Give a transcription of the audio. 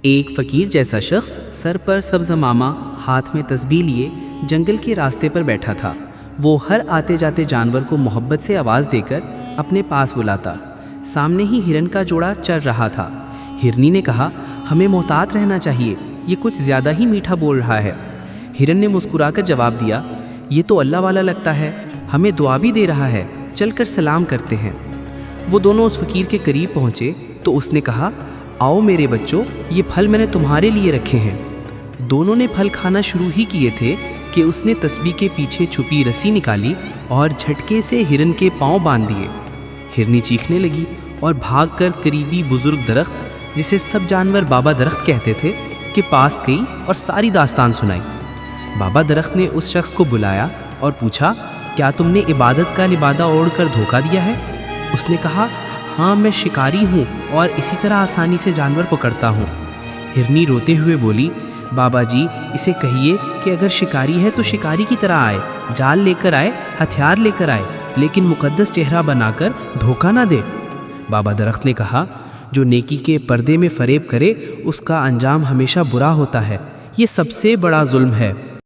ایک فقیر جیسا شخص سر پر سبز عمامہ ہاتھ میں تسبیح لیے جنگل کے راستے پر بیٹھا تھا۔ وہ ہر آتے جاتے جانور کو محبت سے آواز دے کر اپنے پاس بلاتا۔ سامنے ہی ہرن کا جوڑا چر رہا تھا۔ ہرنی نے کہا، ہمیں محتاط رہنا چاہیے، یہ کچھ زیادہ ہی میٹھا بول رہا ہے۔ ہرن نے مسکرا کر جواب دیا، یہ تو اللہ والا لگتا ہے، ہمیں دعا بھی دے رہا ہے، چل کر سلام کرتے ہیں۔ وہ دونوں اس فقیر کے قریب پہنچے تو اس نے کہا، آؤ میرے بچوں، یہ پھل میں نے تمہارے لیے رکھے ہیں۔ دونوں نے پھل کھانا شروع ہی کیے تھے کہ اس نے تسبیح کے پیچھے چھپی رسی نکالی اور جھٹکے سے ہرن کے پاؤں باندھ دیے۔ ہرنی چیخنے لگی اور بھاگ کر قریبی بزرگ درخت، جسے سب جانور بابا درخت کہتے تھے، کے پاس گئی اور ساری داستان سنائی۔ بابا درخت نے اس شخص کو بلایا اور پوچھا، کیا تم نے عبادت کا لبادہ اوڑھ کر دھوکہ دیا ہے؟ اس نے کہا، ہاں میں شکاری ہوں اور اسی طرح آسانی سے جانور پکڑتا ہوں۔ ہرنی روتے ہوئے بولی، بابا جی اسے کہیے کہ اگر شکاری ہے تو شکاری کی طرح آئے، جال لے کر آئے، ہتھیار لے کر آئے، لیکن مقدس چہرہ بنا کر دھوکہ نہ دے۔ بابا درخت نے کہا، جو نیکی کے پردے میں فریب کرے اس کا انجام ہمیشہ برا ہوتا ہے، یہ سب سے بڑا ظلم ہے۔